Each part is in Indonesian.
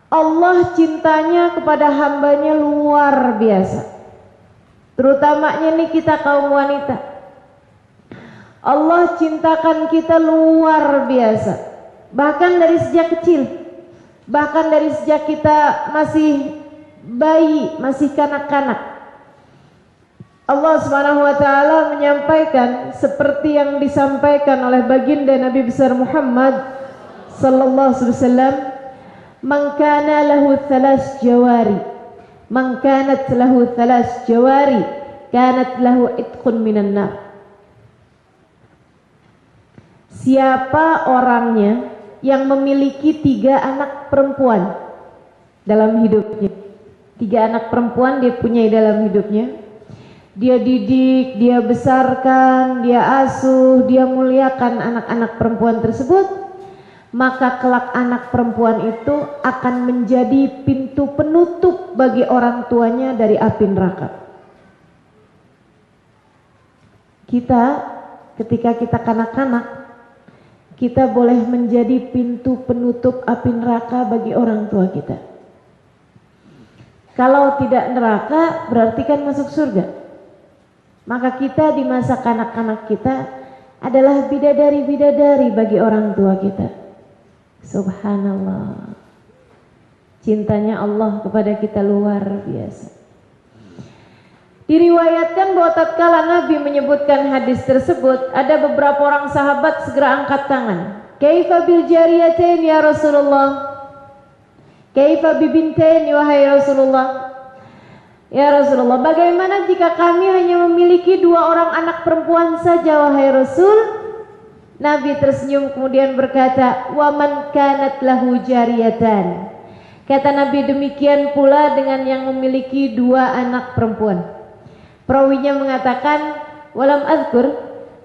Allah cintanya kepada hambanya luar biasa. Terutamanya nih kita kaum wanita. Allah cintakan kita luar biasa. Bahkan dari sejak kecil. Bahkan dari sejak kita masih bayi, masih kanak-kanak. Allah Subhanahu wa taala menyampaikan seperti yang disampaikan oleh baginda Nabi besar Muhammad sallallahu alaihi wasallam, "Man kana lahu thalas jawari, man kanat lahu thalas jawari, kanat lahu itqun minan nar." Siapa orangnya yang memiliki 3 anak perempuan dalam hidupnya? 3 anak perempuan dia punya dalam hidupnya. Dia didik, dia besarkan, dia asuh, dia muliakan anak-anak perempuan tersebut, maka kelak anak perempuan itu akan menjadi pintu penutup bagi orang tuanya dari api neraka. Kita ketika kita kanak-kanak, kita boleh menjadi pintu penutup api neraka bagi orang tua kita. Kalau tidak neraka berarti kan masuk surga. Maka kita di masa kanak-kanak kita adalah bidadari-bidadari bagi orang tua kita. Subhanallah. Cintanya Allah kepada kita luar biasa. Diriwayatkan bahwa tatkala Nabi menyebutkan hadis tersebut, ada beberapa orang sahabat segera angkat tangan. Kaifa bil jariyatain ya Rasulullah? Kaifa bibintain wahai Rasulullah? Ya Rasulullah, bagaimana jika kami hanya memiliki 2 orang anak perempuan saja wahai Rasul? Nabi tersenyum kemudian berkata, "Wa man kanat lahu jariyatan." Kata Nabi, demikian pula dengan yang memiliki 2 anak perempuan. Perawinya mengatakan, "Walam azkur,"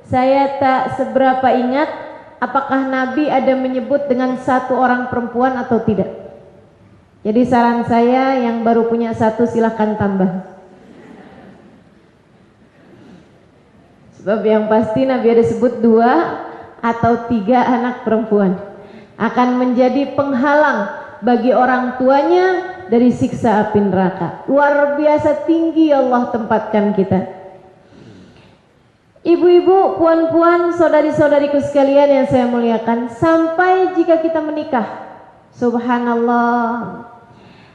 saya tak seberapa ingat apakah Nabi ada menyebut dengan 1 orang perempuan atau tidak. Jadi saran saya yang baru punya 1 silahkan tambah. Sebab yang pasti Nabi ada sebut 2 atau 3 anak perempuan akan menjadi penghalang bagi orang tuanya dari siksa api neraka. Luar biasa tinggi Allah tempatkan kita. Ibu-ibu, puan-puan, saudari-saudariku sekalian yang saya muliakan, sampai jika kita menikah, subhanallah,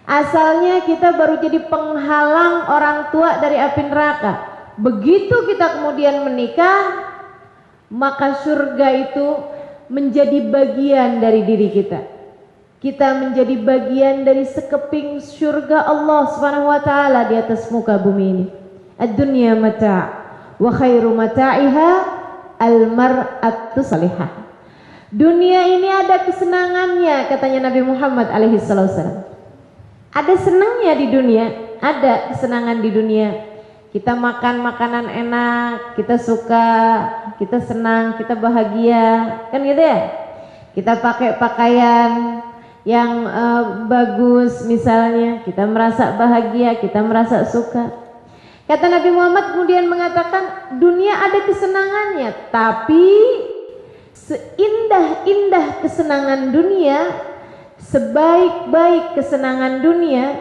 asalnya kita baru jadi penghalang orang tua dari api neraka. Begitu kita kemudian menikah, maka surga itu menjadi bagian dari diri kita. Kita menjadi bagian dari sekeping surga Allah Subhanahu wa taala di atas muka bumi ini. Ad-dunya mata' wa khairu mata'iha al-mar'atu salihah. Dunia ini ada kesenangannya, katanya Nabi Muhammad alaihi wasallam. Ada senangnya di dunia, ada kesenangan di dunia. Kita makan makanan enak, kita suka, kita senang, kita bahagia, kan gitu ya? Kita pakai pakaian yang bagus misalnya, kita merasa bahagia, kita merasa suka. Kata Nabi Muhammad kemudian mengatakan, dunia ada kesenangannya, tapi seindah-indah kesenangan dunia, sebaik-baik kesenangan dunia,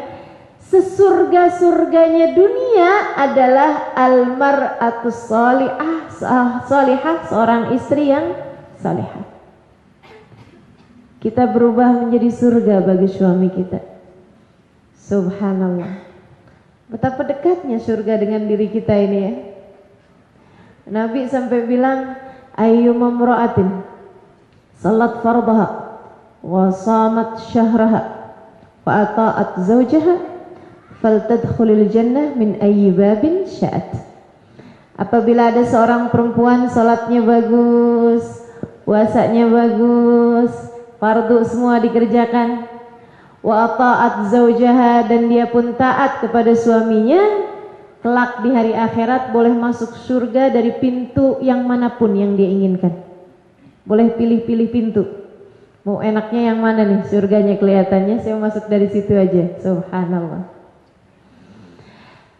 sesurga-surganya dunia adalah al-mar'atus salihah, seorang istri yang salihah. Kita berubah menjadi surga bagi suami kita. Subhanallah. Betapa dekatnya surga dengan diri kita ini ya. Nabi sampai bilang, ayyuma imra'atin salat fardaha wa shamat syahraha wa ata'at zawjaha faltadkhulil jannah min ayyi babin sya'at. Apabila ada seorang perempuan salatnya bagus, puasanya bagus, fardu semua dikerjakan, wa ata'at zawjaha, dan dia pun taat kepada suaminya, kelak di hari akhirat boleh masuk surga dari pintu yang manapun yang dia inginkan. Boleh pilih-pilih pintu. Mau enaknya yang mana nih? Surganya kelihatannya, saya masuk dari situ aja. Subhanallah.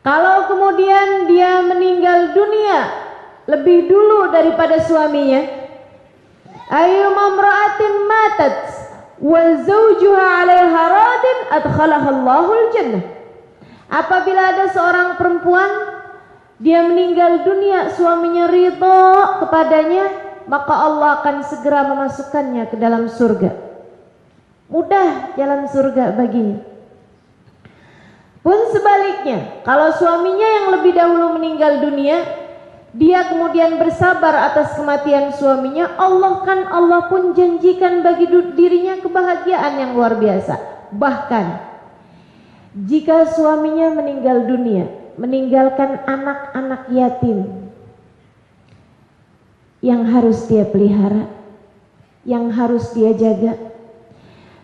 Kalau kemudian dia meninggal dunia lebih dulu daripada suaminya, ayyuma imra'atin matat wa zawjuha 'alaiha radin adkhalahallahu jannah. Apabila ada seorang perempuan dia meninggal dunia, suaminya ridho kepadanya, maka Allah akan segera memasukkannya ke dalam surga. Mudah jalan surga baginya. Pun sebaliknya, kalau suaminya yang lebih dahulu meninggal dunia, dia kemudian bersabar atas kematian suaminya, Allah pun janjikan bagi dirinya kebahagiaan yang luar biasa. Bahkan jika suaminya meninggal dunia, meninggalkan anak-anak yatim yang harus dia pelihara, yang harus dia jaga,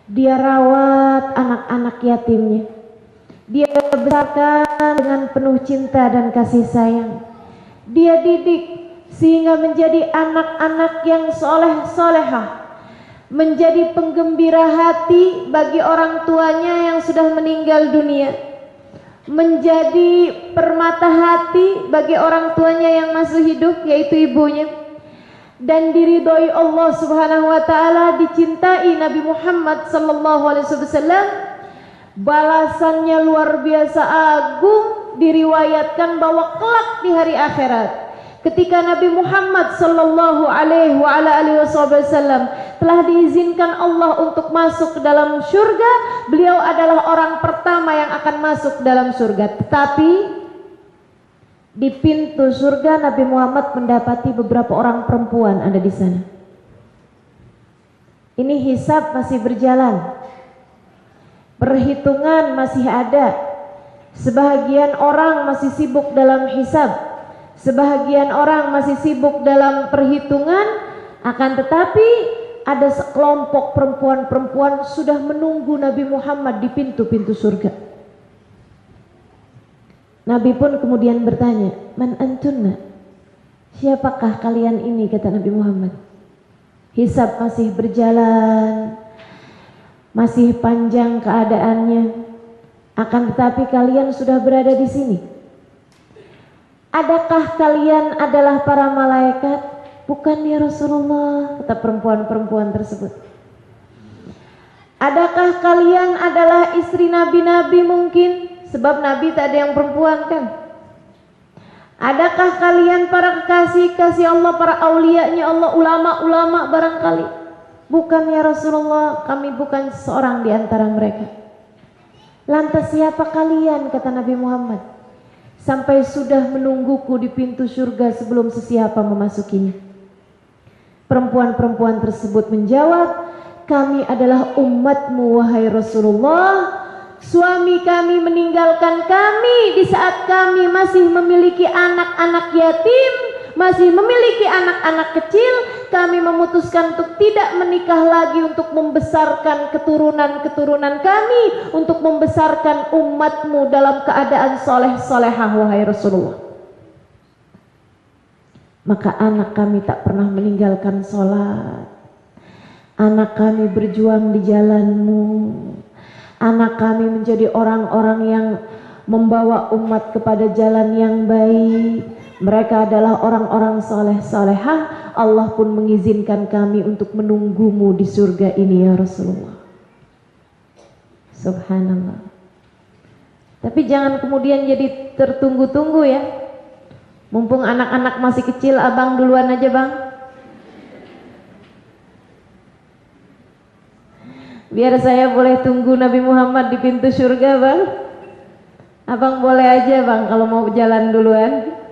dia rawat anak-anak yatimnya, dia besarkan dengan penuh cinta dan kasih sayang, dia didik sehingga menjadi anak-anak yang soleh-solehah, menjadi penggembira hati bagi orang tuanya yang sudah meninggal dunia, menjadi permata hati bagi orang tuanya yang masih hidup, yaitu ibunya, dan diridhoi Allah Subhanahu wa taala, dicintai Nabi Muhammad sallallahu alaihi wasallam. Balasannya luar biasa agung. Diriwayatkan bahwa kelak di hari akhirat, ketika Nabi Muhammad sallallahu alaihi wasallam telah diizinkan Allah untuk masuk ke dalam surga, beliau adalah orang pertama yang akan masuk dalam surga. Tetapi di pintu surga Nabi Muhammad mendapati beberapa orang perempuan ada di sana. Ini hisab masih berjalan, perhitungan masih ada. Sebahagian orang masih sibuk dalam hisab, sebahagian orang masih sibuk dalam perhitungan. Akan tetapi ada sekelompok perempuan-perempuan sudah menunggu Nabi Muhammad di pintu-pintu surga. Nabi pun kemudian bertanya, "Man antunna?" Siapakah kalian ini, kata Nabi Muhammad. Hisab masih berjalan, masih panjang keadaannya. Akan tetapi kalian sudah berada di sini. Adakah kalian adalah para malaikat? Bukan ya Rasulullah, kata perempuan-perempuan tersebut. Adakah kalian adalah istri nabi-nabi mungkin? Sebab nabi tak ada yang perempuan kan. Adakah kalian para kekasih-kasih Allah, para aulianya Allah, ulama-ulama barangkali? Bukan ya Rasulullah, kami bukan seorang di antara mereka. Lantas siapa kalian, kata Nabi Muhammad, sampai sudah menungguku di pintu surga sebelum sesiapa memasukinya? Perempuan-perempuan tersebut menjawab, kami adalah umatmu wahai Rasulullah. Suami kami meninggalkan kami di saat kami masih memiliki anak-anak yatim, masih memiliki anak-anak kecil. Kami memutuskan untuk tidak menikah lagi, untuk membesarkan keturunan-keturunan kami, untuk membesarkan umatmu dalam keadaan soleh-solehah wahai Rasulullah. Maka anak kami tak pernah meninggalkan sholat, anak kami berjuang di jalanmu, anak kami menjadi orang-orang yang membawa umat kepada jalan yang baik. Mereka adalah orang-orang soleh-solehah. Allah pun mengizinkan kami untuk menunggumu di surga ini ya Rasulullah. Subhanallah. Tapi jangan kemudian jadi tertunggu-tunggu ya. Mumpung anak-anak masih kecil, abang duluan aja bang. Biar saya boleh tunggu Nabi Muhammad di pintu surga bang. Abang boleh aja bang kalau mau jalan duluan.